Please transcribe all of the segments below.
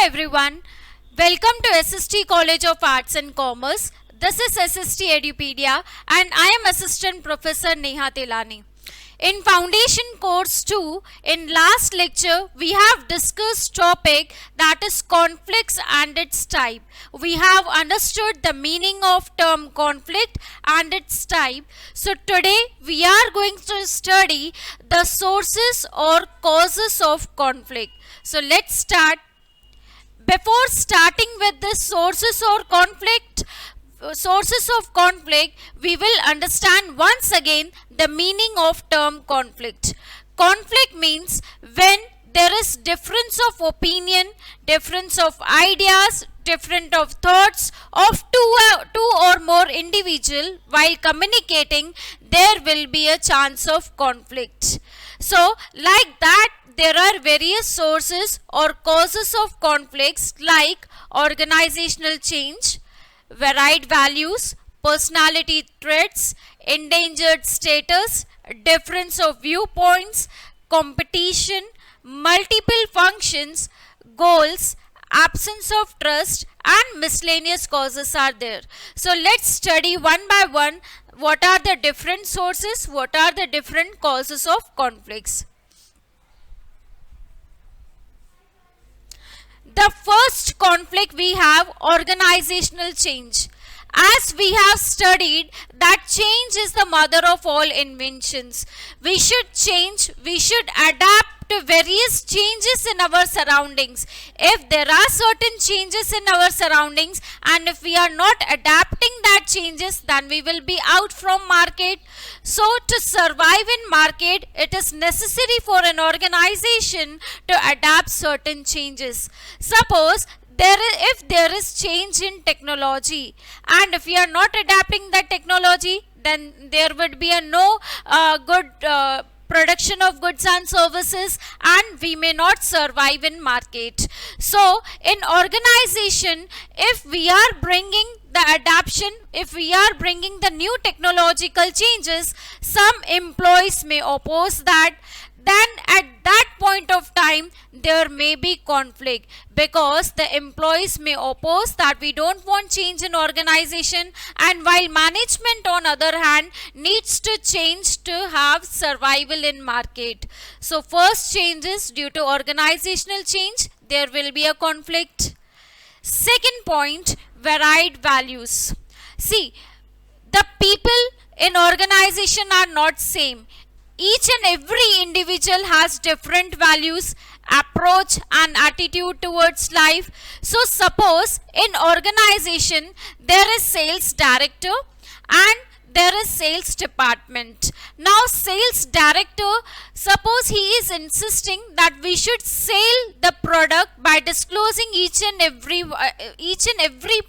everyone, welcome to SST College of Arts and Commerce. This is SST Edupedia and I am Assistant Professor Neha Telani. In Foundation Course 2, in last lecture, we have discussed topic that is conflicts and its type. We have understood the meaning of term conflict and its type. So today, we are going to study the sources or causes of conflict. So let's start. Before starting with the sources of conflict, we will understand once again the meaning of term conflict. Conflict means when there is difference of opinion, difference of ideas, different of thoughts of two or more individual while communicating, there will be a chance of conflict. So like that, there are various sources or causes of conflicts like organizational change, varied values, personality traits, endangered status, difference of viewpoints, competition, multiple functions, goals, absence of trust, and miscellaneous causes are there. So let's study one by one what are the different sources, what are the different causes of conflicts. The first conflict we have organizational change. As we have studied that change is the mother of all inventions. We should change, we should adapt to various changes in our surroundings. If there are certain changes in our surroundings and if we are not adapting that changes, then we will be out from market. So to survive in market, it is necessary for an organization to adapt certain changes. Suppose if there is change in technology and if we are not adapting that technology, then there would be a no good production of goods and services and we may not survive in market. So in organization, if we are bringing the adaptation, if we are bringing the new technological changes, some employees may oppose that. Then at that point of time, there may be conflict because the employees may oppose that we don't want change in organization, and while management on other hand needs to change to have survival in market. So first change is due to organizational change, there will be a conflict. Second point, varied values. See, the people in organization are not same. Each and every individual has different values, approach and attitude towards life. So suppose in organization there is sales director and there is sales department. Now sales director, suppose he is insisting that we should sell the product by disclosing each and every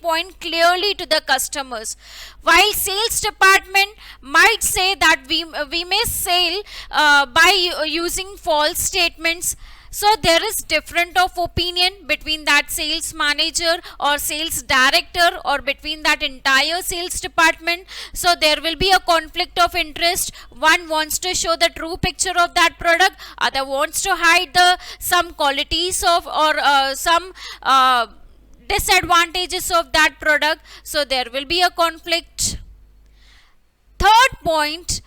point clearly to the customers, while sales department might say that we may sell by using false statements. So there is different of opinion between that sales manager or sales director or between that entire sales department. So there will be a conflict of interest. One wants to show the true picture of that product, other wants to hide some qualities of or some disadvantages of that product. So there will be a conflict. Third point,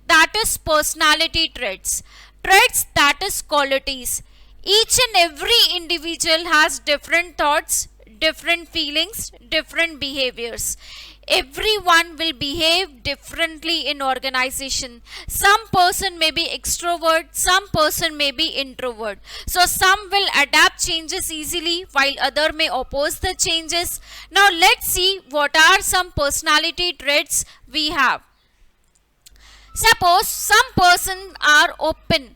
that is personality traits. Traits, that is qualities. Each and every individual has different thoughts, different feelings, different behaviors. Everyone will behave differently in organization. Some person may be extrovert, some person may be introvert. So some will adapt changes easily while other may oppose the changes. Now let's see what are some personality traits we have. Suppose some persons are open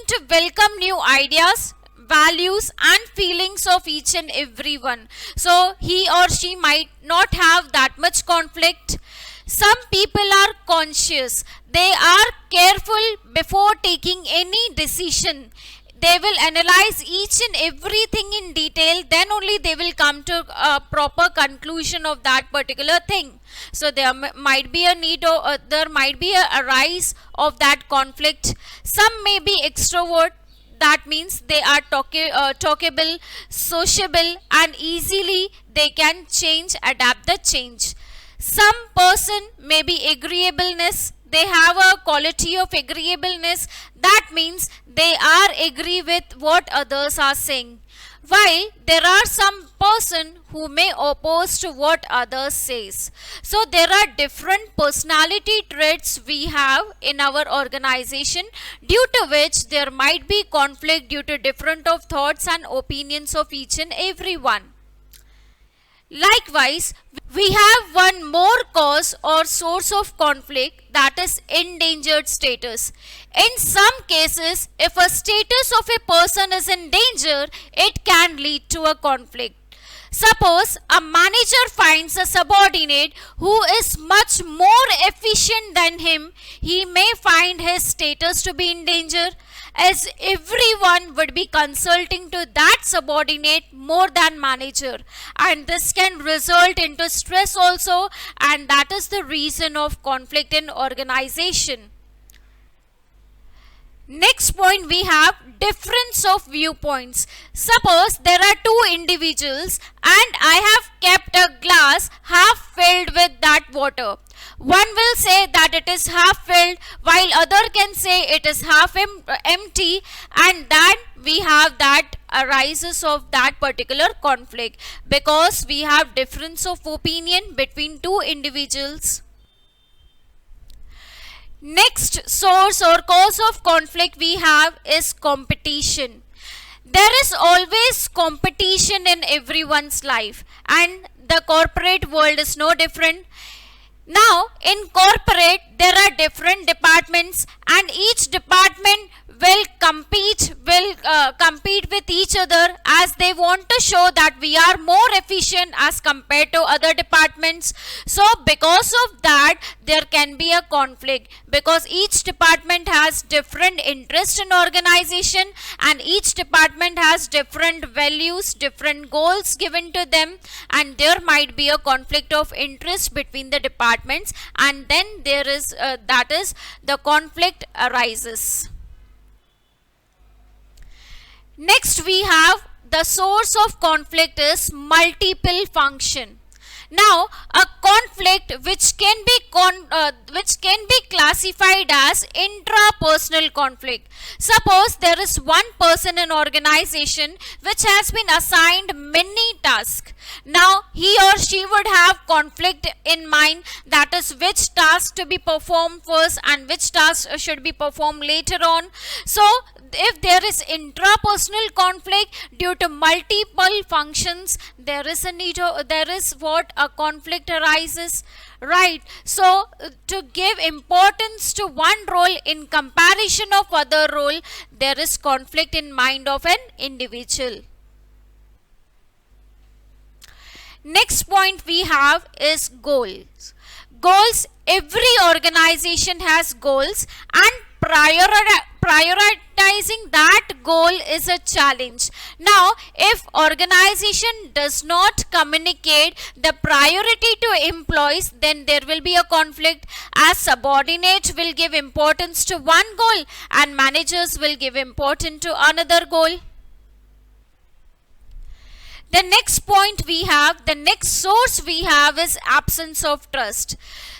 to welcome new ideas, values and feelings of each and every one. So he or she might not have that much conflict. Some people are conscious. They are careful before taking any decision. They will analyze each and everything in detail, then only they will come to a proper conclusion of that particular thing. So there might be a need or there might be a rise of that conflict. Some may be extrovert. that means they are talkable, sociable, and easily they can change, adapt the change. Some person may be agreeableness, they have a quality of agreeableness, that means they are agree with what others are saying, while there are some person who may oppose to what others says. So there are different personality traits we have in our organization, due to which there might be conflict due to different of thoughts and opinions of each and every one. Likewise, we have one more cause or source of conflict, that is endangered status. In some cases, if a status of a person is in danger, it can lead to a conflict. Suppose a manager finds a subordinate who is much more efficient than him, he may find his status to be in danger, as everyone would be consulting to that subordinate more than manager, and this can result into stress also, and that is the reason of conflict in organization. Next point, we have difference of viewpoints. Suppose there are two individuals and I have kept a glass half filled with that water. One will say that it is half filled, while other can say it is half empty, and then we have that arises of that particular conflict, because we have difference of opinion between two individuals. Next source or cause of conflict we have is competition. There is always competition in everyone's life, and the corporate world is no different. Now, in corporate, there are different departments, and each department will compete with each other, as they want to show that we are more efficient as compared to other departments. So because of that, there can be a conflict, because each department has different interest in organization, and each department has different values, different goals given to them, and there might be a conflict of interest between the departments, and then there is that is the conflict arises. Next, we have the source of conflict is multiple function. Now, a conflict which can be classified as intrapersonal conflict. Suppose there is one person in organization which has been assigned many tasks. Now, he or she would have conflict in mind, that is which task to be performed first and which task should be performed later on. So, if there is intrapersonal conflict due to multiple functions, there is what a conflict arises, right? So to give importance to one role in comparison of other role, there is conflict in mind of an individual. Next point we have is goals. Goals, every organization has goals, and prioritizing that goal is a challenge. Now, if organization does not communicate the priority to employees, then there will be a conflict, as subordinates will give importance to one goal and managers will give importance to another goal. The next point we have, the next source we have is absence of trust.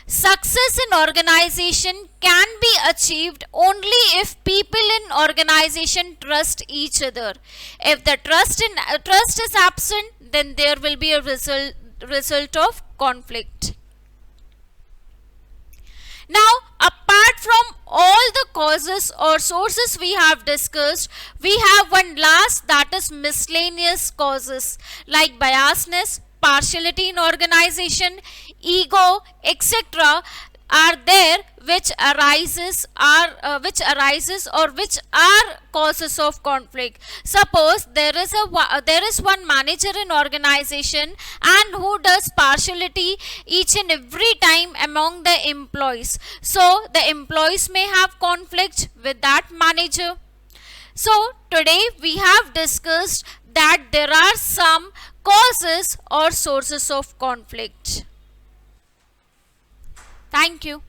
Success in organization can be achieved only if people in organization trust each other. If the trust is absent, then there will be a result of conflict. Now, apart from all the causes or sources we have discussed, we have one last, that is miscellaneous causes like biasness, partiality in organization, ego, etc. are there, which arises or which are causes of conflict. Suppose there is one manager in organization and who does partiality each and every time among the employees. So the employees may have conflict with that manager. So today we have discussed that there are some causes or sources of conflict. Thank you.